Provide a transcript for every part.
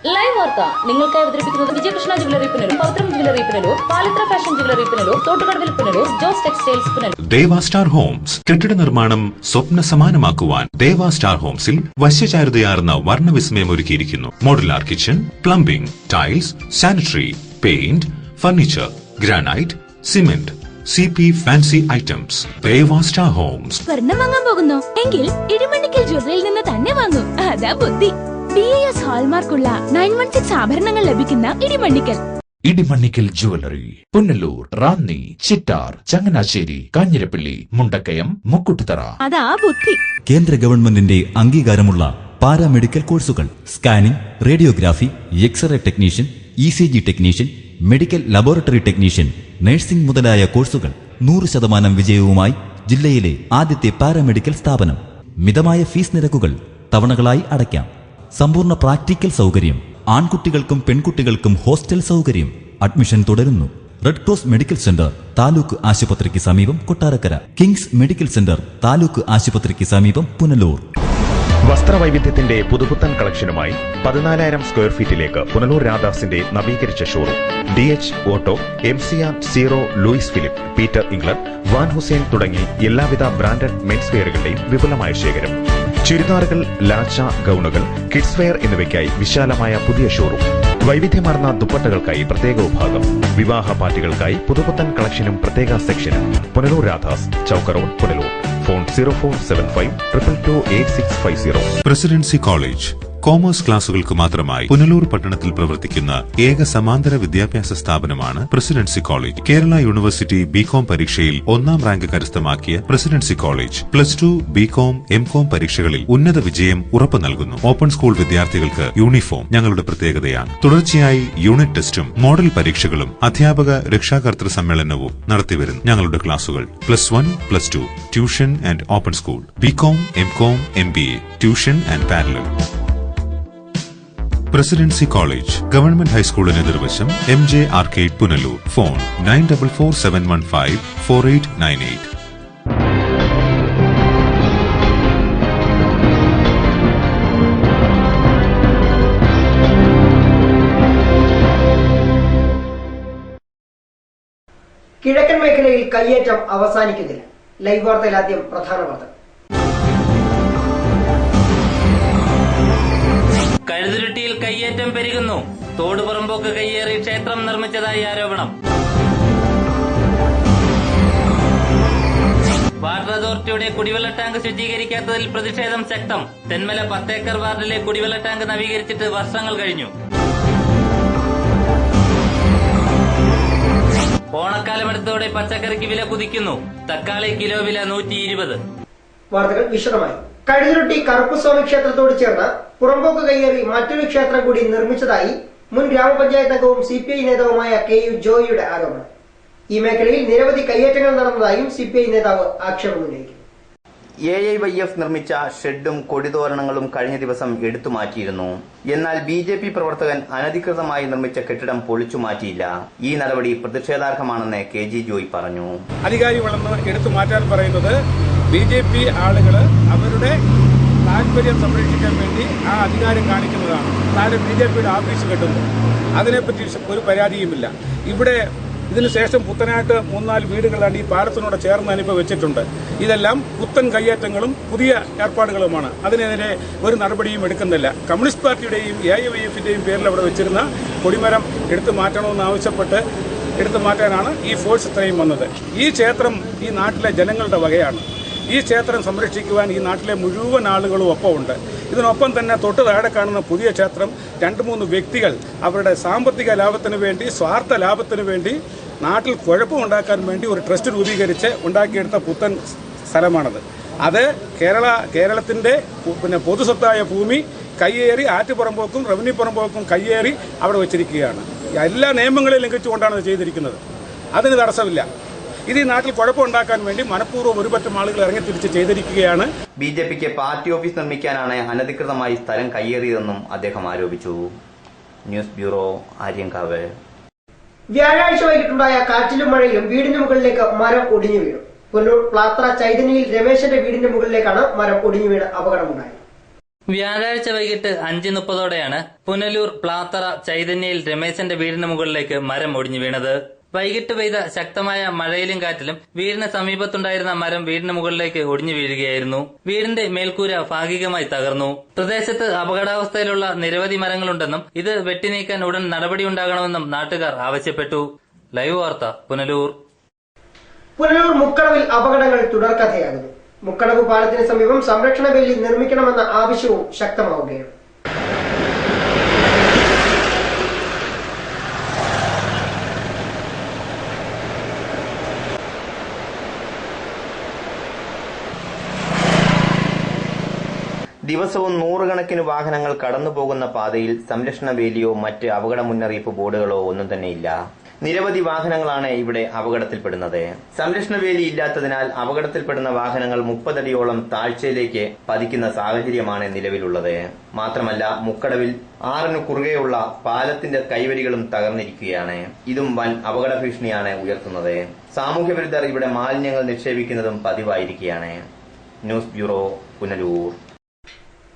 Live വാർത്ത നിങ്ങൾക്കായി അവതരിപ്പിക്കുന്നത് Vijayakrishna jewellery Punalur, Pavithram jewellery Punalur, Palithra fashion jewellery Punalur, Thottukadavil Punalur, Jose textiles Punalur. Deva star homes കെട്ടിട നിർമ്മാണം സ്വപ്ന സമാനമാക്കുവാൻ ദേവ സ്റ്റാർ ഹോംസിൽ വശ്യചാരുതയാർന്ന വർണ്ണവിസ്മയം ഒരുക്കിയിരിക്കുന്നു. Modular kitchen, plumbing, tiles, sanitary, paint, furniture, granite, cement, CP fancy items. Deva star homes. സ്വർണം വാങ്ങാൻ പോകുന്നു എങ്കിൽ ഇടിമണ്ണിക്കൽ ജ്വല്ലറിയിൽ നിന്ന് തന്നെ വാങ്ങൂ. അതാ ബുദ്ധി. BIS ഹാൾമാർക്കുള്ള 916 ആഭരണങ്ങൾ ലഭിക്കുന്ന ഇടിമണ്ണിക്കൽ. ഇടിമണ്ണിക്കൽ ജ്വല്ലറി, പുനലൂർ, റാന്നി, ചിറ്റാർ, ചങ്ങനാശ്ശേരി, കാഞ്ഞിരപ്പള്ളി, മുണ്ടക്കയം, മുക്കുട്ടുതറ. അതാ ബുദ്ധി. കേന്ദ്ര ഗവൺമെന്റിന്റെ അംഗീകാരമുള്ള പാരാമെഡിക്കൽ കോഴ്സുകൾ, scanning, radiography, X ray technician, ECG technician, medical laboratory technician, nursing മുതലായ കോഴ്സുകൾ 100% വിജയവുമായി ജില്ലയിലെ ആദ്യത്തെ പാരാമെഡിക്കൽ സ്ഥാപനം. മിതമായ ഫീസ് നിരക്കുകൾ തവണകളായി അടയ്ക്കാം. സമ്പൂർണ്ണ പ്രാക്ടിക്കൽ സൗകര്യം. ആൺകുട്ടികൾക്കും പെൺകുട്ടികൾക്കും ഹോസ്റ്റൽ സൗകര്യം. അഡ്മിഷൻ തുടരുന്നു. Red cross medical centre, taluk ആശുപത്രിക്ക് സമീപം Kottarakkara. Kings medical centre, taluk ആശുപത്രിക്ക് സമീപം പുനലൂർ. വസ്ത്രവൈവിധ്യത്തിന്റെ പുതുപുത്തൻ കളക്ഷനുമായി 14,000 സ്ക്വയർ ഫീറ്റിലേക്ക് പുനലൂർ രാധാസിന്റെ നവീകരിച്ച showroom. DH auto, MCR, Zero, Louis Philippe, Peter England, Van Heusen തുടങ്ങി എല്ലാവിധ ബ്രാൻഡഡ് മെൻസ് വെയറുകളുടെയും വിപുലമായ ശേഖരം. ചുരിദാറുകൾ, ലാച്ച, ഗൌണുകൾ, കിഡ്സ് വെയർ എന്നിവയ്ക്കായി വിശാലമായ പുതിയ ഷോറൂം. വൈവിധ്യമാർന്ന ദുപ്പട്ടകൾക്കായി പ്രത്യേക വിഭാഗം. വിവാഹ പാർട്ടികൾക്കായി പുതുപുത്തൻ കളക്ഷനും പ്രത്യേക സെക്ഷനും. Punalur Radhas, Chowka road, Punalur. Phone 0475228650. Presidency college commerce ക്ലാസുകൾക്ക് മാത്രമായി പുനലൂർ പട്ടണത്തിൽ പ്രവർത്തിക്കുന്ന ഏക സമാന്തര വിദ്യാഭ്യാസ സ്ഥാപനമാണ് presidency college. Kerala university BCom പരീക്ഷയിൽ 1ാം റാങ്ക് കരസ്ഥമാക്കിയ പ്രസിഡൻസി കോളേജ് +2, BCom, MCom പരീക്ഷകളിൽ ഉന്നത വിജയം ഉറപ്പു നൽകുന്നു. ഓപ്പൺ സ്കൂൾ വിദ്യാർത്ഥികൾക്ക് യൂണിഫോം ഞങ്ങളുടെ പ്രത്യേകതയാണ്. തുടർച്ചയായി യൂണിറ്റ് ടെസ്റ്റും മോഡൽ പരീക്ഷകളും അധ്യാപക രക്ഷാകർതൃ സമ്മേളനവും നടത്തിവരുന്നു. ഞങ്ങളുടെ ക്ലാസുകൾ +1, +2, tuition and open school, BCom, MCom, MBA, tuition and parallel. Presidency college government ഹൈസ്കൂളിന് എതിർവശം MJ ആർക്കേഡ്, പുനലൂർ. ഫോൺ 9447154898. കിഴക്കൻ മേഖലയിൽ കയ്യേറ്റം അവസാനിക്കുന്നില്ല. ലൈവ് വാർത്തയിൽ ആദ്യം പ്രധാന വാർത്ത. കഴുതുരുട്ടിയിൽ കയ്യേറ്റം പെരുകുന്നു. തോടുപുറമ്പോക്ക് കയ്യേറി ക്ഷേത്രം നിർമ്മിച്ചതായി ആരോപണം. വാട്ടർ അതോറിറ്റിയുടെ കുടിവെള്ള ടാങ്ക് ശുചീകരിക്കാത്തതിൽ പ്രതിഷേധം ശക്തം. തെന്മല 10 ഏക്കർ വാർഡിലെ കുടിവെള്ള ടാങ്ക് നവീകരിച്ചിട്ട് വർഷങ്ങൾ കഴിഞ്ഞു. ഓണക്കാലമെടുത്തോടെ പച്ചക്കറിക്ക് വില കുതിക്കുന്നു. തക്കാളി കിലോ വില 120. വാർത്തകൾ വിശദമായി. കഴുതുരുട്ടി കറുപ്പുസ്വാമി ക്ഷേത്രത്തോട് ചേർന്ന് പുറമ്പോക്ക് കയ്യേറി മറ്റൊരു ക്ഷേത്രം കൂടി നിർമ്മിച്ചതായി മുൻ ഗ്രാമപഞ്ചായത്ത് അംഗവും CPI നേതാവുമായ KU ജോയിയുടെ ആരോപണം. ഈ മേഖലയിൽ നിരവധി കയ്യേറ്റങ്ങൾ നടന്നതായും CPI നേതാവ് ആക്ഷേപം ഉന്നയിക്കുന്നു. AIYF നിർമ്മിച്ച ഷെഡും കൊടിതോരണങ്ങളും കഴിഞ്ഞ ദിവസം എടുത്തുമാറ്റിയിരുന്നു. എന്നാൽ BJP പ്രവർത്തകൻ അനധികൃതമായി നിർമ്മിച്ച കെട്ടിടം പൊളിച്ചു മാറ്റിയില്ല. ഈ നടപടി പ്രതിഷേധാർഹമാണെന്ന് KG ജോയ് പറഞ്ഞു. അധികാരികളെന്ന് എടുത്തു മാറ്റാൻ പറയുന്നത് BJP ആളുകൾ അവരുടെ താല്പര്യം സംരക്ഷിക്കാൻ വേണ്ടി ആ അധികാരം കാണിക്കുന്നതാണ്. താഴെ BJPയുടെ ഓഫീസ് കെട്ടുന്നു. അതിനെപ്പറ്റി ഒരു പരാതിയുമില്ല. ഇവിടെ ഇതിനുശേഷം പുത്തനായിട്ട് 3-4 വീടുകളാണ് ഈ പാലത്തിനോട് ചേർന്ന് അനുഭവം വെച്ചിട്ടുണ്ട്. ഇതെല്ലാം പുത്തൻ കയ്യേറ്റങ്ങളും പുതിയ ഏർപ്പാടുകളുമാണ്. അതിനെതിരെ ഒരു നടപടിയും എടുക്കുന്നില്ല. കമ്മ്യൂണിസ്റ്റ് പാർട്ടിയുടെയും AIYFന്റെയും പേരിൽ അവിടെ വെച്ചിരുന്ന കൊടിമരം എടുത്തു മാറ്റണമെന്ന് ആവശ്യപ്പെട്ട് എടുത്തു മാറ്റാനാണ് ഈ ഫോഴ്സ് ഇത്രയും വന്നത്. ഈ ക്ഷേത്രം ഈ നാട്ടിലെ ജനങ്ങളുടെ വകയാണ്. ഈ ക്ഷേത്രം സംരക്ഷിക്കുവാൻ ഈ നാട്ടിലെ മുഴുവൻ ആളുകളും ഒപ്പമുണ്ട്. ഇതിനൊപ്പം തന്നെ തൊട്ട് താഴെ കാണുന്ന പുതിയ ക്ഷേത്രം 2-3 വ്യക്തികൾ അവരുടെ സാമ്പത്തിക ലാഭത്തിന് വേണ്ടി, സ്വാർത്ഥ ലാഭത്തിന് വേണ്ടി, നാട്ടിൽ കുഴപ്പമുണ്ടാക്കാൻ വേണ്ടി ഒരു ട്രസ്റ്റ് രൂപീകരിച്ച് ഉണ്ടാക്കിയെടുത്ത പുത്തൻ സ്ഥലമാണത്. അത് കേരളത്തിന്റെ പൊതുസ്വത്തായ ഭൂമി കയ്യേറി ആറ്റുപുറമ്പോക്കും റവന്യൂ പുറമ്പോക്കും കയ്യേറി അവിടെ വെച്ചിരിക്കുകയാണ്. എല്ലാ നിയമങ്ങളെയും ലംഘിച്ചുകൊണ്ടാണ് അത് ചെയ്തിരിക്കുന്നത്. അതിന് തടസ്സമില്ല. ഇത് ഈ നാട്ടിൽ കുഴപ്പമുണ്ടാക്കാൻ വേണ്ടി മനഃപൂർവ്വം ഒരുപറ്റം ആളുകൾ ഇറങ്ങിത്തിരിച്ച് ചെയ്തിരിക്കുകയാണ്. BJPക്ക് പാർട്ടി ഓഫീസ് നിർമ്മിക്കാനാണ് അനധികൃതമായി സ്ഥലം കയ്യേറിയതെന്നും അദ്ദേഹം ആരോപിച്ചു. News bureau, Aryankavu. വ്യാഴാഴ്ച വൈകിട്ടുണ്ടായ കാറ്റിലും മഴയിലും വീടിന് മുകളിലേക്ക് മരം ഒടിഞ്ഞു വീണു. പുനലൂർ പ്ലാത്ര ചൈതന്യയിൽ രമേശന്റെ വീടിന്റെ മുകളിലേക്കാണ് മരം ഒടിഞ്ഞു വീണ് അപകടമുണ്ടായത്. വ്യാഴാഴ്ച വൈകിട്ട് 5:30 പുനലൂർ പ്ലാത്തറ ചൈതന്യയിൽ രമേശന്റെ വീടിന് മുകളിലേക്ക് മരം ഒടിഞ്ഞു വീണത്. വൈകിട്ട് പെയ്ത ശക്തമായ മഴയിലും കാറ്റിലും വീടിന് സമീപത്തുണ്ടായിരുന്ന മരം വീടിന് മുകളിലേക്ക് ഒടിഞ്ഞു വീഴുകയായിരുന്നു. വീടിന്റെ മേൽക്കൂര ഭാഗികമായി തകർന്നു. പ്രദേശത്ത് അപകടാവസ്ഥയിലുള്ള നിരവധി മരങ്ങളുണ്ടെന്നും ഇത് വെട്ടിനീക്കാൻ ഉടൻ നടപടിയുണ്ടാകണമെന്നും നാട്ടുകാർ ആവശ്യപ്പെട്ടു. ലൈവ് വാർത്ത പുനലൂർ. പുനലൂർ മുക്കടവിൽ അപകടങ്ങൾ തുടർക്കഥയാകുന്നു. മുക്കടവ് പാലത്തിന് സമീപം സംരക്ഷണ വേലി നിർമ്മിക്കണമെന്ന ആവശ്യവും ശക്തമാവുകയാണ്. ദിവസവും നൂറുകണക്കിന് വാഹനങ്ങൾ കടന്നുപോകുന്ന പാതയിൽ സംരക്ഷണ വേലിയോ മറ്റ് അപകട മുന്നറിയിപ്പ് ബോർഡുകളോ ഒന്നും തന്നെയില്ല. നിരവധി വാഹനങ്ങളാണ് ഇവിടെ അപകടത്തിൽപ്പെടുന്നത്. സംരക്ഷണ വേലി ഇല്ലാത്തതിനാൽ അപകടത്തിൽപ്പെടുന്ന വാഹനങ്ങൾ 30 അടിയോളം താഴ്ചയിലേക്ക് പതിക്കുന്ന സാഹചര്യമാണ് നിലവിലുള്ളത്. മാത്രമല്ല മുക്കടവിൽ 6 കുറുകെയുള്ള പാലത്തിന്റെ കൈവരികളും തകർന്നിരിക്കുകയാണ്. ഇതും വൻ അപകട ഭീഷണിയാണ് ഉയർത്തുന്നത്. സാമൂഹ്യ വിരുദ്ധർ ഇവിടെ മാലിന്യങ്ങൾ നിക്ഷേപിക്കുന്നതും പതിവായിരിക്കുകയാണ്. News bureau, Punalur.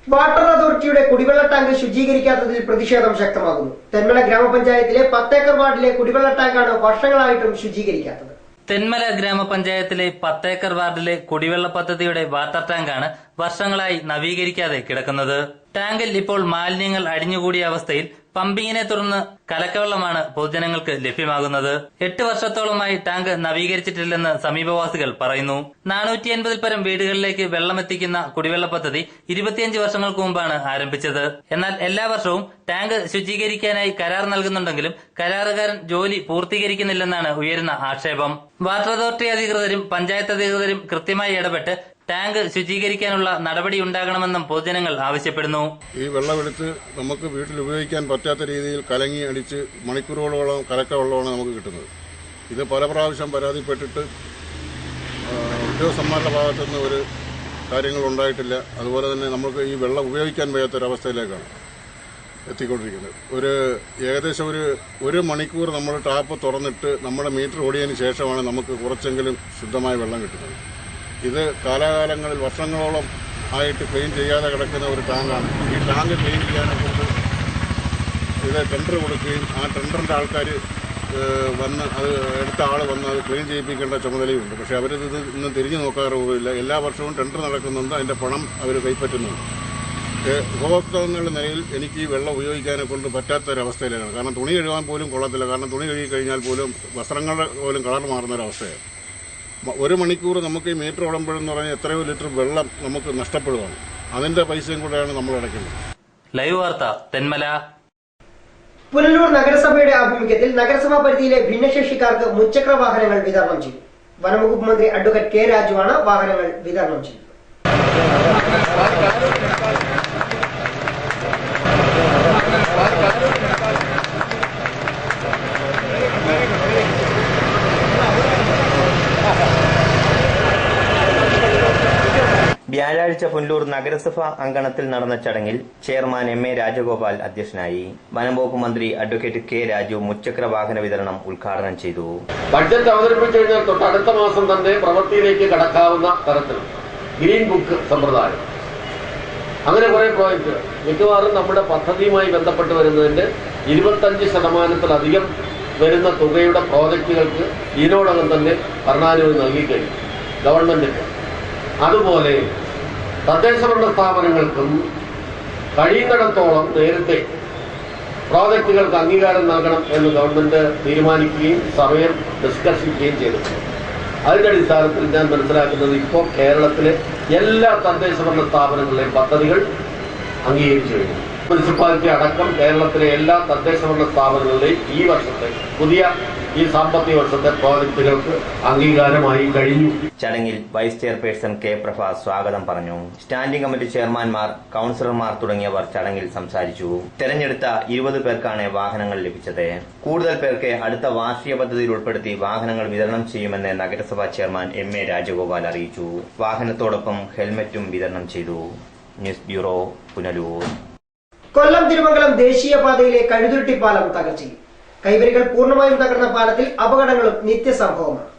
വാട്ടർ അതോറിറ്റിയുടെ കുടിവെള്ള ടാങ്ക് ശുചീകരിക്കാത്തതിൽ പ്രതിഷേധം ശക്തമാകുന്നു. തെന്മല ഗ്രാമപഞ്ചായത്തിലെ 10 ഏക്കർ വാർഡിലെ കുടിവെള്ള ടാങ്കാണ് വർഷങ്ങളായിട്ടും ശുചീകരിക്കാത്തത്. തെന്മല ഗ്രാമപഞ്ചായത്തിലെ 10 ഏക്കർ വാർഡിലെ കുടിവെള്ള പദ്ധതിയുടെ വാട്ടർ ടാങ്കാണ് വർഷങ്ങളായി നവീകരിക്കാതെ കിടക്കുന്നത്. ടാങ്കിൽ ഇപ്പോൾ മാലിന്യങ്ങൾ അടിഞ്ഞുകൂടിയ അവസ്ഥയിൽ പമ്പിങ്ങിനെ തുടർന്ന് കലക്കവെള്ളമാണ് പൊതുജനങ്ങൾക്ക് ലഭ്യമാകുന്നത്. 8 വർഷത്തോളമായി ടാങ്ക് നവീകരിച്ചിട്ടില്ലെന്ന് സമീപവാസികൾ പറയുന്നു. 480 പരം വീടുകളിലേക്ക് വെള്ളമെത്തിക്കുന്ന കുടിവെള്ള പദ്ധതി 25 വർഷങ്ങൾക്ക് മുമ്പാണ് ആരംഭിച്ചത്. എന്നാൽ എല്ലാ വർഷവും ടാങ്ക് ശുചീകരിക്കാനായി കരാർ നൽകുന്നുണ്ടെങ്കിലും കരാറുകാരൻ ജോലി പൂർത്തീകരിക്കുന്നില്ലെന്നാണ് ഉയരുന്ന ആക്ഷേപം. വാട്ടർ അതോറിറ്റി അധികൃതരും പഞ്ചായത്ത് അധികൃതരും കൃത്യമായി ഇടപെട്ട് ടാങ്ക് ശുചീകരിക്കാനുള്ള നടപടി ഉണ്ടാകണമെന്നും പൊതുജനങ്ങൾ ആവശ്യപ്പെടുന്നു. ഈ വെള്ളമെടുത്ത് നമുക്ക് വീട്ടിൽ ഉപയോഗിക്കാൻ പറ്റാത്ത രീതിയിൽ കലങ്ങി അടിച്ച് മണിക്കൂറുകളോളം കലക്ക വെള്ളമാണ് നമുക്ക് കിട്ടുന്നത്. ഇത് പല പ്രാവശ്യം പരാതിപ്പെട്ടിട്ട് ഉദ്യോഗസ്ഥന്മാരുടെ ഭാഗത്തുനിന്ന് ഒരു കാര്യങ്ങൾ ഉണ്ടായിട്ടില്ല. അതുപോലെ തന്നെ നമുക്ക് ഈ വെള്ളം ഉപയോഗിക്കാൻ വയ്യാത്തൊരവസ്ഥയിലേക്കാണ് എത്തിക്കൊണ്ടിരിക്കുന്നത്. ഏകദേശം ഒരു മണിക്കൂർ നമ്മൾ ടാപ്പ് തുറന്നിട്ട് നമ്മുടെ മീറ്റർ ഓടിയതിന് ശേഷമാണ് നമുക്ക് കുറച്ചെങ്കിലും ശുദ്ധമായ വെള്ളം കിട്ടുന്നത്. ഇത് കാലാകാലങ്ങളിൽ വർഷങ്ങളോളം ആയിട്ട് ക്ലീൻ ചെയ്യാതെ കിടക്കുന്ന ഒരു ടാങ്കാണ്. ഈ ടാങ്ക് ക്ലീൻ ചെയ്യാനെക്കൊണ്ട് ഇത് ടെൻഡർ കൊടുക്കുകയും ആ ടെൻഡറിൻ്റെ ആൾക്കാർ വന്ന് അത് എടുത്ത ആൾ വന്ന് അത് ക്ലീൻ ചെയ്യിപ്പിക്കേണ്ട ചുമതലയുണ്ട്. പക്ഷേ അവരിത് ഇന്നും തിരിഞ്ഞു നോക്കാറുമില്ല. എല്ലാ വർഷവും ടെൻഡർ നടക്കുന്നുണ്ട്, അതിൻ്റെ പണം അവർ കൈപ്പറ്റുന്നുണ്ട്. ഉപഭോക്താക്കളുടെ നിലയിൽ എനിക്ക് ഈ വെള്ളം ഉപയോഗിക്കാനെ കൊണ്ട് പറ്റാത്തൊരവസ്ഥയിലാണ്. കാരണം തുണി കഴുകാൻ പോലും കൊള്ളത്തില്ല. കാരണം തുണി കഴുകി കഴിഞ്ഞാൽ പോലും വസ്ത്രങ്ങളുടെ പോലും കളർ മാറുന്നൊരവസ്ഥയാണ്. 1 മണിക്കൂർ നമുക്ക് ഈ മീറ്റർ ഓടുമ്പോഴെന്ന് പറഞ്ഞാൽ എത്രയോ ലിറ്റർ വെള്ളം നമുക്ക് നഷ്ടപ്പെടുകയാണ്. അതിന്റെ പൈസയും കൂടെയാണ് നമ്മൾ അടയ്ക്കുന്നത്. ലൈവ് വാർത്ത തെന്മല. പുനലൂർ നഗരസഭയുടെ ആഭിമുഖ്യത്തിൽ നഗരസഭാ പരിധിയിലെ ഭിന്നശേഷിക്കാർക്ക് മുച്ചക്ര വാഹനങ്ങൾ വിതരണം ചെയ്തു. വനംവകുപ്പ് മന്ത്രി അഡ്വക്കേറ്റ് കെ രാജുവാണ് വാഹനങ്ങൾ വിതരണം ചെയ്തത്. വ്യാഴാഴ്ച പുനലൂർ നഗരസഭാ അങ്കണത്തിൽ നടന്ന ചടങ്ങിൽ ചെയർമാൻ എം എ രാജഗോപാൽ അധ്യക്ഷനായി. വനംവകുപ്പ് മന്ത്രി അഡ്വക്കേറ്റ് കെ രാജു മുച്ചക്ര വാഹന വിതരണം ഉദ്ഘാടനം ചെയ്തു. ബഡ്ജറ്റ് അവതരിപ്പിച്ചു കഴിഞ്ഞാൽ തൊട്ട് അടുത്ത മാസം തന്നെ പ്രവൃത്തിയിലേക്ക് കടക്കാവുന്ന തരത്തിൽ ഗ്രീൻ ബുക്ക് സമ്പ്രദായം, അങ്ങനെ കുറെ പ്രോജക്റ്റുകൾ മിക്കവാറും നമ്മുടെ പദ്ധതിയുമായി ബന്ധപ്പെട്ട് വരുന്നതിന്റെ 25% വരുന്ന തുകയുടെ പ്രോജക്റ്റുകൾക്ക് ഇതിനോടകം തന്നെ ഭരണാനുമതി നൽകിക്കഴിഞ്ഞു ഗവൺമെന്റിന്. അതുപോലെ തദ്ദേശഭരണ സ്ഥാപനങ്ങൾക്കും കഴിയുന്നിടത്തോളം നേരത്തെ പ്രോജക്റ്റുകൾക്ക് അംഗീകാരം നൽകണം എന്ന് ഗവൺമെന്റ് തീരുമാനിക്കുകയും സമയം ഡിസ്കസ് ചെയ്യുകയും ചെയ്തിട്ടുണ്ട്. അതിന്റെ അടിസ്ഥാനത്തിൽ ഞാൻ മനസ്സിലാക്കുന്നത് ഇപ്പോൾ കേരളത്തിലെ എല്ലാ തദ്ദേശഭരണ സ്ഥാപനങ്ങളിലെയും പദ്ധതികൾ അംഗീകരിച്ചു കഴിഞ്ഞു. മുനിസിപ്പാലിറ്റി അടക്കം കേരളത്തിലെ എല്ലാ തദ്ദേശഭരണ സ്ഥാപനങ്ങളിലെയും ഈ വർഷത്തെ ഈ സാമ്പത്തിക വർഷത്തെ പ്രോജക്റ്റുകൾക്ക് അംഗീകാരമായി കഴിഞ്ഞു. ചടങ്ങിൽ വൈസ് ചെയർപേഴ്സൺ കെ പ്രഭ സ്വാഗതം പറഞ്ഞു. സ്റ്റാൻഡിംഗ് കമ്മിറ്റി ചെയർമാൻമാർ, കൌൺസിലർമാർ തുടങ്ങിയവർ ചടങ്ങിൽ സംസാരിച്ചു. തെരഞ്ഞെടുത്ത 20 പേർക്കാണ് വാഹനങ്ങൾ ലഭിച്ചത്. കൂടുതൽ പേർക്ക് അടുത്ത വാർഷിക പദ്ധതിയിൽ ഉൾപ്പെടുത്തി വാഹനങ്ങൾ വിതരണം ചെയ്യുമെന്ന് നഗരസഭാ ചെയർമാൻ എം എ രാജഗോപാൽ അറിയിച്ചു. വാഹനത്തോടൊപ്പം ഹെൽമറ്റും വിതരണം ചെയ്തു. News bureau, Punalur. കൊല്ലം തിരുമംഗലം ദേശീയപാതയിലെ കഴുതുരുട്ടി പാലം തകർച്ചയിൽ. കൈവരികൾ പൂർണ്ണമായും തകർന്ന പാലത്തിൽ അപകടങ്ങളും നിത്യസംഭവമാണ്.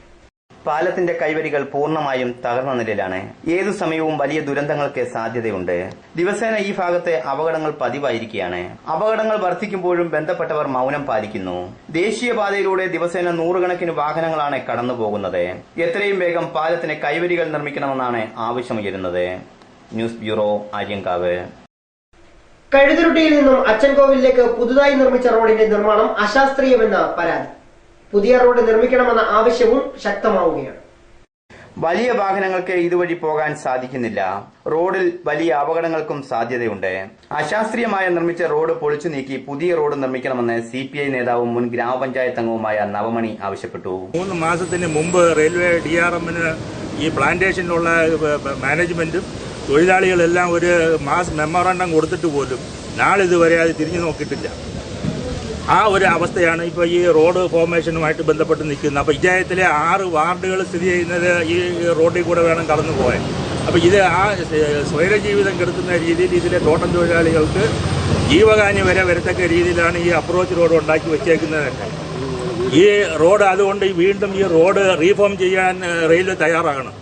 പാലത്തിന്റെ കൈവരികൾ പൂർണ്ണമായും തകർന്ന നിലയിലാണ്. ഏതു സമയവും വലിയ ദുരന്തങ്ങൾക്ക് സാധ്യതയുണ്ട്. ദിവസേന ഈ ഭാഗത്തെ അപകടങ്ങൾ പതിവായിരിക്കുകയാണ്. അപകടങ്ങൾ വർദ്ധിക്കുമ്പോഴും ബന്ധപ്പെട്ടവർ മൗനം പാലിക്കുന്നു. ദേശീയപാതയിലൂടെ ദിവസേന നൂറുകണക്കിന് വാഹനങ്ങളാണ് കടന്നുപോകുന്നത്. എത്രയും വേഗം പാലത്തിന് കൈവരികൾ നിർമ്മിക്കണമെന്നാണ് ആവശ്യമുയരുന്നത്. News bureau, Aryankavu. കഴുതുരുട്ടിയിൽ നിന്നും അച്ചൻകോവിലേക്ക് പുതുതായി നിർമ്മിച്ച റോഡിന്റെ നിർമ്മാണം അശാസ്ത്രീയമെന്ന പരാതി. പുതിയ റോഡ് നിർമ്മിക്കണമെന്ന ആവശ്യവും ശക്തമാവുകയാണ്. വലിയ വാഹനങ്ങൾക്ക് ഇതുവഴി പോകാൻ സാധിക്കുന്നില്ല. റോഡിൽ വലിയ അപകടങ്ങൾക്കും സാധ്യതയുണ്ട്. അശാസ്ത്രീയമായി നിർമ്മിച്ച റോഡ് പൊളിച്ചു നീക്കി പുതിയ റോഡ് നിർമ്മിക്കണമെന്ന് CPI നേതാവും മുൻ ഗ്രാമപഞ്ചായത്ത് അംഗവുമായ നവമണി ആവശ്യപ്പെട്ടു. 3 മാസത്തിന് മുമ്പ് റെയിൽവേ DRMന് ഈ പ്ലാന്റേഷനിലുള്ള മാനേജ്മെന്റും തൊഴിലാളികളെല്ലാം ഒരു മാസ് മെമ്മോറാണ്ടം കൊടുത്തിട്ട് പോലും നാളിതുവരെ അത് തിരിഞ്ഞു നോക്കിയിട്ടില്ല. ആ ഒരു അവസ്ഥയാണ് ഇപ്പോൾ ഈ റോഡ് ഫോർമേഷനുമായിട്ട് ബന്ധപ്പെട്ട് നിൽക്കുന്നത്. അപ്പോൾ പഞ്ചായത്തിലെ 6 വാർഡുകൾ സ്ഥിതി ചെയ്യുന്നത് ഈ റോഡിൽ കൂടെ വേണം കടന്നു പോകാൻ. അപ്പോൾ ഇത് ആ സ്വൈരജീവിതം കെടുത്തുന്ന രീതിയിൽ ഇതിലെ തോട്ടം തൊഴിലാളികൾക്ക് ജീവഹാനി വരെ വരത്തക്ക രീതിയിലാണ് ഈ അപ്രോച്ച് റോഡ് ഉണ്ടാക്കി വെച്ചേക്കുന്നത്. ഈ റോഡ് അതുകൊണ്ട് വീണ്ടും ഈ റോഡ് റീഫോം ചെയ്യാൻ റെയിൽവേ തയ്യാറാകണം.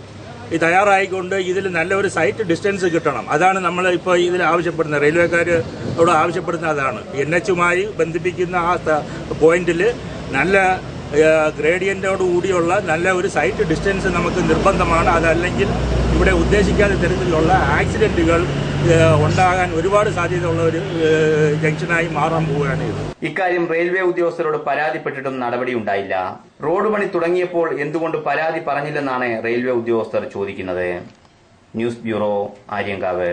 ഈ തയ്യാറായിക്കൊണ്ട് ഇതിൽ നല്ലൊരു സൈറ്റ് ഡിസ്റ്റൻസ് കിട്ടണം. അതാണ് നമ്മൾ ഇപ്പോൾ ഇതിൽ ആവശ്യപ്പെടുന്നത്. റെയിൽവേക്കാരോട് ആവശ്യപ്പെടുന്ന അതാണ്. NHുമായി ബന്ധിപ്പിക്കുന്ന ആ പോയിന്റിൽ നല്ല ഗ്രേഡിയന്റോട് കൂടിയുള്ള നല്ല ഒരു സൈറ്റ് ഡിസ്റ്റൻസ് നമുക്ക് നിർബന്ധമാണ്. അതല്ലെങ്കിൽ ഇവിടെ ഉദ്ദേശിക്കാത്ത തരത്തിലുള്ള ആക്സിഡന്റുകൾ ഉണ്ടാകാൻ ഒരുപാട് സാധ്യതയുള്ള ഒരു ജംഗ്ഷനായി മാറാൻ പോവുകയാണ് ഇത്. ഇക്കാര്യം റെയിൽവേ ഉദ്യോഗസ്ഥരോട് പരാതിപ്പെട്ടിട്ടും നടപടിയുണ്ടായില്ല. റോഡ് പണി തുടങ്ങിയപ്പോൾ എന്തുകൊണ്ട് പരാതി പറഞ്ഞില്ലെന്നാണ് റെയിൽവേ ഉദ്യോഗസ്ഥർ ചോദിക്കുന്നത്. News bureau, Aryankavu.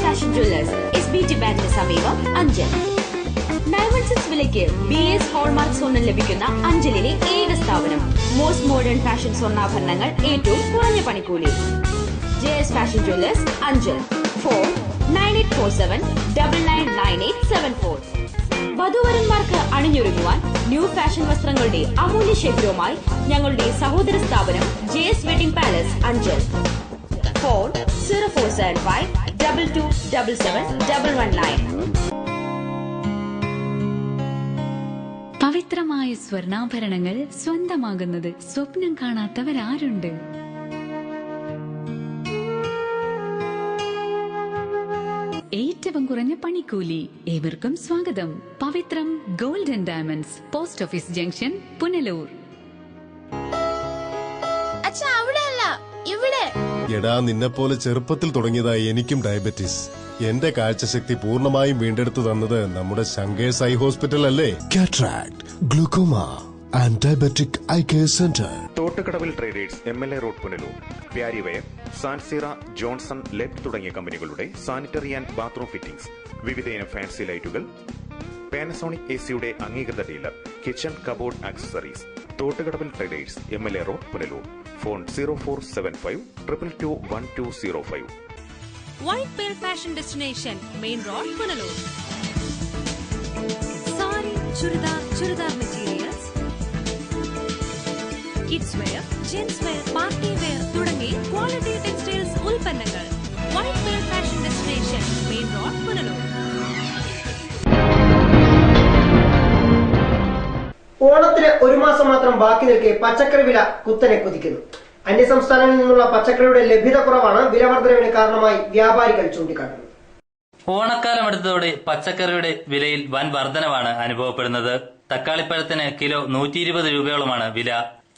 Fashion Jewellers SBT ബാങ്കിന് സമീപം അഞ്ചൽ. 916 വിലയ്ക്ക് BS ഹോൾമാർക്ക് സ്വർണ്ണം ലഭിക്കുന്ന അഞ്ചലിലെ ഏക സ്ഥാപനം. മോസ്റ്റ് മോഡേൺ ഫാഷൻ സ്വർണ്ണാഭരണങ്ങൾ ഏറ്റവും കുറഞ്ഞ പണിക്കൂലി. JS fashion jewellers, Anchal. 49847999874. വധുവരന്മാർക്ക് അണിഞ്ഞൊരുങ്ങുവാൻ ന്യൂ ഫാഷൻ വസ്ത്രങ്ങളുടെ അമൂല്യ ശേഖരവുമായി ഞങ്ങളുടെ സഹോദര സ്ഥാപനം JS വെഡിംഗ് പാലസ്, അഞ്ചൽ. 40475227719. പവിത്രമായ സ്വർണ്ണാഭരണങ്ങൾ സ്വന്തമാകുന്നത് സ്വപ്നം കാണാത്തവരാരുണ്ട്? ഏറ്റവും കുറഞ്ഞ പണിക്കൂലി. ഏവർക്കും സ്വാഗതം. Pavithram gold and diamonds, post office junction, Punalur. എടാ, നിന്നെപ്പോലെ ചെറുപ്പത്തിൽ തുടങ്ങിയതായി എനിക്കും ഡയബറ്റീസ്. എന്റെ കാഴ്ചശക്തി പൂർണ്ണമായും വീണ്ടെടുത്തു തന്നത് നമ്മുടെ ശങ്കേഴ്സ് ഐ ഹോസ്പിറ്റൽ അല്ലേ? Cataract, glaucoma and diabetic eye care centre. Thottukadavil traders, MLA road, Punalur. Parryware, സാൻസീറ, ജോൺസൺ, ലെബ് തുടങ്ങിയ കമ്പനികളുടെ സാനിറ്ററി ആൻഡ് ബാത്റൂം ഫിറ്റിംഗ്സ്, വിവിധയിനം ഫാൻസി ലൈറ്റുകൾ, പാനസോണിക് AC-യുടെ അംഗീകൃത dealer, kitchen cupboard accessories. Thottukadavil traders, MLA road, Punalur. Phone 0475221205. White pearl fashion destination, main road, Punalur. Sari, churidar materials, kids wear, gents wear, party wear തുടങ്ങി quality textiles ഉൽപ്പന്നങ്ങൾ. White pearl fashion destination, main road, Punalur. ഓണത്തിന് 1 മാസം മാത്രം ബാക്കി നിൽക്കെ പച്ചക്കറി വില കുത്തനെ കുതിക്കുന്നു. അന്യസംസ്ഥാനങ്ങളിൽ നിന്നുള്ള പച്ചക്കറിയുടെ ലഭ്യത കുറവാണ് വില വർധനവിന് കാരണമായി വ്യാപാരികൾ ചൂണ്ടിക്കാട്ടുന്നത്. ഓണക്കാലം അടുത്തതോടെ പച്ചക്കറിയുടെ വിലയിൽ വൻ വർധനവാണ് അനുഭവപ്പെടുന്നത്. തക്കാളിപ്പഴത്തിന് കിലോ 120 രൂപയോളമാണ് വില.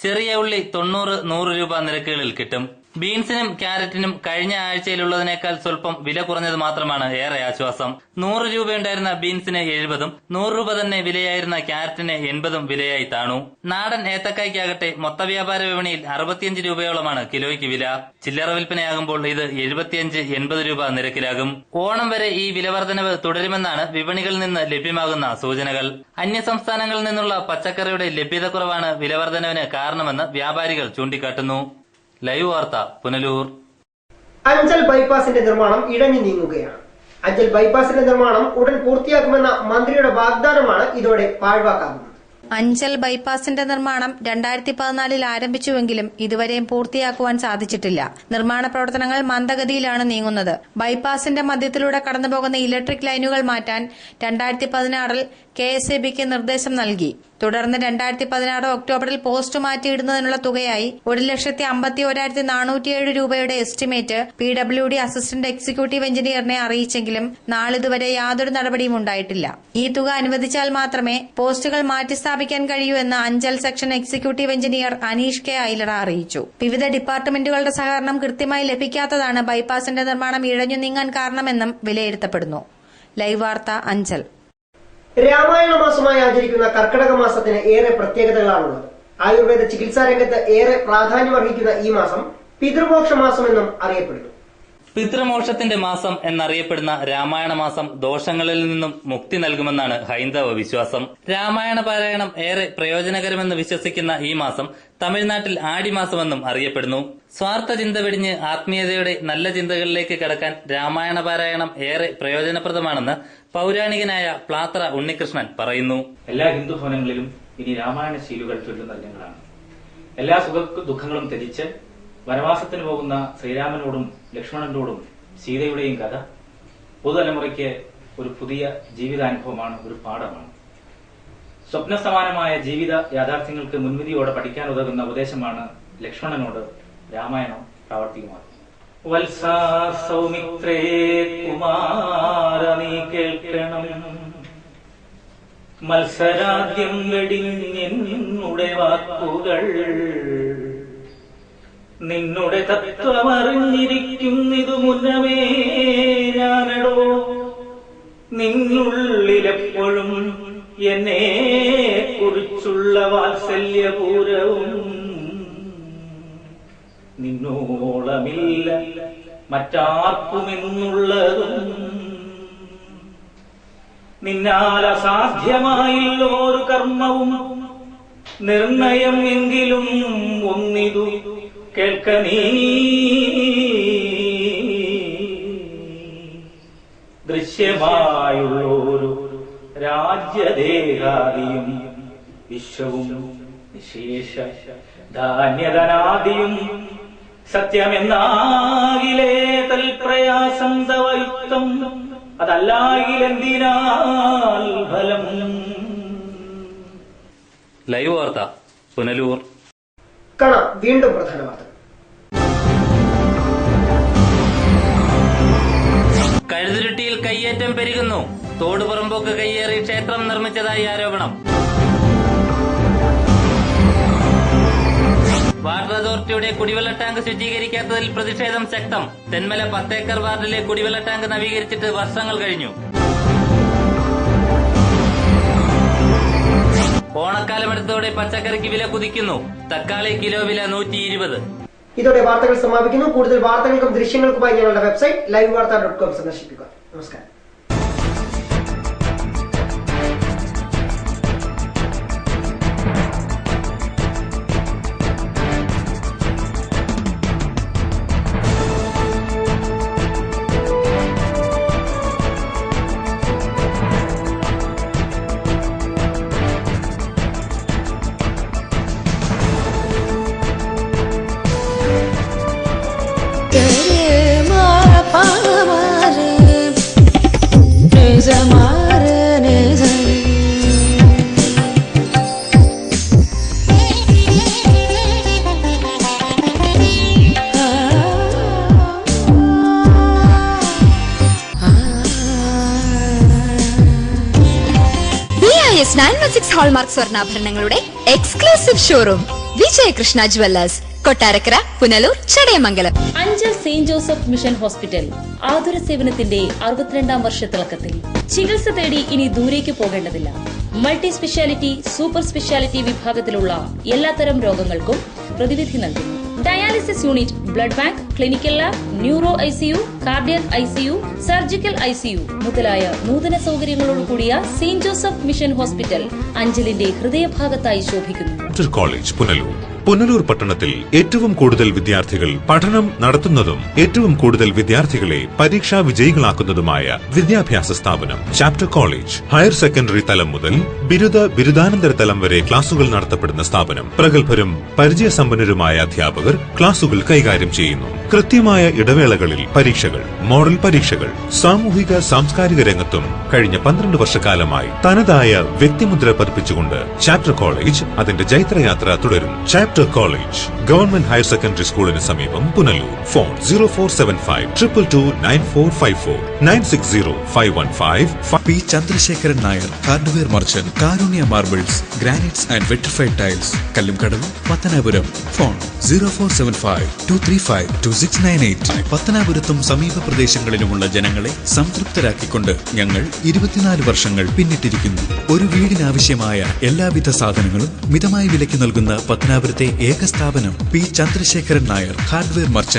ചെറിയ ഉള്ളി 90-100 രൂപ നിരക്കുകളിൽ കിട്ടും. ബീൻസിനും ക്യാരറ്റിനും കഴിഞ്ഞ ആഴ്ചയിലുള്ളതിനേക്കാൾ സ്വല്പം വില കുറഞ്ഞത് മാത്രമാണ് ഏറെ ആശ്വാസം. 100 രൂപയുണ്ടായിരുന്ന ബീൻസിന് 70-ഉം 100 രൂപ തന്നെ വിലയായിരുന്ന ക്യാരറ്റിന് 80-ഉം വിലയായി താണു. നാടൻ ഏത്തക്കായ്ക്കാകട്ടെ മൊത്ത വ്യാപാര വിപണിയിൽ 65 രൂപയോളമാണ് കിലോയ്ക്ക് വില. ചില്ലറ വിൽപ്പനയാകുമ്പോൾ ഇത് 75-80 രൂപ നിരക്കിലാകും. ഓണം വരെ ഈ വിലവർധനവ് തുടരുമെന്നാണ് വിപണികളിൽ നിന്ന് ലഭ്യമാകുന്ന സൂചനകൾ. അന്യസംസ്ഥാനങ്ങളിൽ നിന്നുള്ള പച്ചക്കറിയുടെ ലഭ്യത കുറവാണ് വിലവർധനവിന് കാരണമെന്ന് വ്യാപാരികൾ ചൂണ്ടിക്കാട്ടുന്നു. ലൈവ് വാർത്ത, പുനലൂർ. അഞ്ചൽ ബൈപ്പാസിന്റെ നിർമ്മാണം ഇഴഞ്ഞു നീങ്ങുകയാണ്. അഞ്ചൽ ബൈപ്പാസിന്റെ നിർമ്മാണം ഉടൻ പൂർത്തിയാക്കുമെന്ന മന്ത്രിയുടെ വാഗ്ദാനമാണ് ഇതോടെ പാഴ്വാക്കാകുന്നത്. അഞ്ചൽ ബൈപ്പാസിന്റെ നിർമ്മാണം 2014 ആരംഭിച്ചുവെങ്കിലും ഇതുവരെയും പൂർത്തിയാക്കുവാൻ സാധിച്ചിട്ടില്ല. നിർമ്മാണ പ്രവർത്തനങ്ങൾ മന്ദഗതിയിലാണ് നീങ്ങുന്നത്. ബൈപ്പാസിന്റെ മധ്യത്തിലൂടെ കടന്നുപോകുന്ന ഇലക്ട്രിക് ലൈനുകൾ മാറ്റാൻ 2016 KSEBക്ക് നിർദ്ദേശം നൽകി. തുടർന്ന് 2016 ഒക്ടോബറിൽ പോസ്റ്റ് മാറ്റിയിടുന്നതിനുള്ള തുകയായി 1,51,407 രൂപയുടെ എസ്റ്റിമേറ്റ് PWD അസിസ്റ്റന്റ് എക്സിക്യൂട്ടീവ് എഞ്ചിനീയറിനെ അറിയിച്ചെങ്കിലും നാളിതുവരെ യാതൊരു നടപടിയും ഉണ്ടായിട്ടില്ല. ഈ തുക അനുവദിച്ചാൽ മാത്രമേ പോസ്റ്റുകൾ മാറ്റിസ്ഥാപിക്കാൻ കഴിയൂ എന്ന് Anchal section executive engineer Aneesh K Ailara അറിയിച്ചു. വിവിധ ഡിപ്പാർട്ട്മെന്റുകളുടെ സഹകരണം കൃത്യമായി ലഭിക്കാത്തതാണ് ബൈപ്പാസിന്റെ നിർമ്മാണം ഇഴഞ്ഞു നീങ്ങാൻ കാരണമെന്നും വിലയിരുത്തപ്പെടുന്നു. ലൈവ് വാർത്ത അഞ്ചൽ. രാമായണ മാസമായി ആചരിക്കുന്ന കർക്കിടക മാസത്തിന് ഏറെ പ്രത്യേകതകളാണുള്ളത്. ആയുർവേദ ചികിത്സാ രംഗത്ത് ഏറെ പ്രാധാന്യമർഹിക്കുന്ന ഈ മാസം പിതൃമോക്ഷ മാസമെന്നും അറിയപ്പെടുന്നു. പിതൃമോക്ഷത്തിന്റെ മാസം എന്നറിയപ്പെടുന്ന രാമായണ മാസം ദോഷങ്ങളിൽ നിന്നും മുക്തി നൽകുമെന്നാണ് ഹൈന്ദവ വിശ്വാസം. രാമായണ പാരായണം ഏറെ പ്രയോജനകരമെന്ന് വിശ്വസിക്കുന്ന ഈ മാസം തമിഴ്നാട്ടിൽ ആടിമാസമെന്നും അറിയപ്പെടുന്നു. സ്വാർത്ഥ ചിന്ത വെടിഞ്ഞ് ആത്മീയതയുടെ നല്ല ചിന്തകളിലേക്ക് കടക്കാൻ രാമായണ പാരായണം ഏറെ പ്രയോജനപ്രദമാണെന്ന് പൗരാണികനായ പ്ലാത്ര ഉണ്ണികൃഷ്ണൻ പറയുന്നു. എല്ലാ ഹിന്ദു ഭവനങ്ങളിലും ഇനി രാമായണ ശീലുകൾ ചൊല്ലുന്ന ദിനങ്ങളാണ്. എല്ലാ സുഖ ദുഃഖങ്ങളും ത്യജിച്ച് വനവാസത്തിന് പോകുന്ന ശ്രീരാമനോടും ലക്ഷ്മണനോടും സീതയുടെയും കഥ പുതുതലമുറയ്ക്ക് ഒരു പുതിയ ജീവിതാനുഭവമാണ്, ഒരു പാഠമാണ്. സ്വപ്നസമാനമായ ജീവിത യാഥാർത്ഥ്യങ്ങൾക്ക് മുൻവിധിയോടെ പഠിക്കാൻ ഉതകുന്ന ഉപദേശമാണ് ലക്ഷ്മണനോട് രാമായണം പ്രാവർത്തികമാക്കുന്നത്. വത്സാ സൗമിത്രേ കുമാര നീ കേൾക്കണം, മത്സരാദ്യം വെടിഞ്ഞെന്നുടെ വാക്കുകൾ, നിന്നുടെ തത്വമറിഞ്ഞിരിക്കുന്നിതു മുന്നമേ ഞാനടോ, നിന്നുള്ളിലെപ്പോഴും എന്നെ കുറിച്ചുള്ള വാത്സല്യപൂരവും നിന്നോളമില്ല മറ്റാർക്കുമെന്നുള്ളതും, നിന്നാൽ അസാധ്യമായില്ലോരു കർമ്മവും നിർണയം എങ്കിലും ഒന്നിതു കേൾക്ക നീ, ദൃശ്യമായുള്ളൊരു രാജ്യദേഹാദിയും വിശ്വവും നിശേഷ ധാന്യധനാദിയും സത്യമെന്നാകിലേ തൽപ്രയാസം തവയുക്തം, അതല്ലാകിലെന്തിനാൽ ഫലം. ലൈവ് വാർത്ത പുനലൂർ. കാണാം വീണ്ടും പ്രധാന വാർത്തകൾ. കഴുതുരുട്ടിയിൽ കയ്യേറ്റം പെരുകുന്നു. തോട് പുറമ്പോക്ക് കയ്യേറി ക്ഷേത്രം നിർമ്മിച്ചതായി ആരോപണം. വാട്ടർ അതോറിറ്റിയുടെ കുടിവെള്ള ടാങ്ക് ശുചീകരിക്കാത്തതിൽ പ്രതിഷേധം ശക്തം. തെന്മല 10 ഏക്കർ വാർഡിലെ കുടിവെള്ള ടാങ്ക് നവീകരിച്ചിട്ട് വർഷങ്ങൾ കഴിഞ്ഞു. ഓണക്കാലമെടുത്തോടെ പച്ചക്കറിക്ക് വില കുതിക്കുന്നു. തക്കാളി കിലോ വില 120. ഇതോടെ വാർത്തകൾ സമാപിക്കുന്നു. കൂടുതൽ വാർത്തകൾക്കും ദൃശ്യങ്ങൾക്കുമായി ഞങ്ങളുടെ വെബ്സൈറ്റ് livevarta.com സന്ദർശിക്കുക. നമസ്കാരം. BIS 916 ഹോൾമാർക്ക് സ്വർണ്ണാഭരണങ്ങളുടെ exclusive showroom Vijayakrishna jewellers, Kottarakkara, Punalur, Chadayamangalam. Anchal saint Joseph mission hospital ആതുര സേവനത്തിന്റെ 62ാം വർഷത്തിളക്കത്തിൽ. ചികിത്സ തേടി ഇനി ദൂരേക്ക് പോകേണ്ടതില്ല. മൾട്ടി സ്പെഷ്യാലിറ്റി, സൂപ്പർ സ്പെഷ്യാലിറ്റി വിഭാഗത്തിലുള്ള എല്ലാത്തരം രോഗങ്ങൾക്കും പ്രതിവിധി നൽകുന്നു. Dialysis unit, blood bank, clinical lab, neuro ICU, cardiac ICU, surgical ICU മുതലായ നൂതന സൗകര്യങ്ങളോട് കൂടിയ സെയിന്റ് ജോസഫ് മിഷൻ ഹോസ്പിറ്റൽ അഞ്ചലിന്റെ ഹൃദയഭാഗത്തായി ശോഭിക്കുന്നു. കോളേജ് പുനലൂർ. പുനലൂർ പട്ടണത്തിൽ ഏറ്റവും കൂടുതൽ വിദ്യാർത്ഥികൾ പഠനം നടത്തുന്നതും ഏറ്റവും കൂടുതൽ വിദ്യാർത്ഥികളെ പരീക്ഷാ വിജയികളാക്കുന്നതുമായ വിദ്യാഭ്യാസ സ്ഥാപനം ചാപ്റ്റർ കോളേജ്. ഹയർ സെക്കൻഡറി തലം മുതൽ ബിരുദാനന്തര തലം വരെ ക്ലാസുകൾ നടത്തപ്പെടുന്ന സ്ഥാപനം. പ്രഗത്ഭരും പരിചയസമ്പന്നരുമായ അധ്യാപകർ ക്ലാസുകൾ കൈകാര്യം ചെയ്യുന്നു. കൃത്യമായ ഇടവേളകളിൽ പരീക്ഷകൾ, മോഡൽ പരീക്ഷകൾ. സാമൂഹിക സാംസ്കാരിക രംഗത്തും കഴിഞ്ഞ 12 വർഷക്കാലമായി തനതായ വ്യക്തിമുദ്ര പതിപ്പിച്ചുകൊണ്ട് ചാപ്റ്റർ കോളേജ് അതിന്റെ ജൈത്രയാത്ര തുടരുന്നു. Chapter college government higher secondary സ്കൂളിന് സമീപം, Punalur. Phone 0475 222 9454 960 515. P Chandrasekharan Nair, hardware merchant, Karunya marbles, granites and vitrified tiles, Kallumkadavu, Pathanapuram. Phone 0475 235 2698. പത്തനാപുരത്തും സമീപ പ്രദേശങ്ങളിലുമുള്ള ജനങ്ങളെ സംതൃപ്തരാക്കിക്കൊണ്ട് ഞങ്ങൾ 24 വർഷങ്ങൾ പിന്നിട്ടിരിക്കുന്നു. ഒരു വീടിനാവശ്യമായ എല്ലാവിധ സാധനങ്ങളും മിതമായ വിലയ്ക്ക് നൽകുന്ന പത്തനാപുരത്തെ ഏക സ്ഥാപനം P Chandrasekharan Nair, hardware merchant.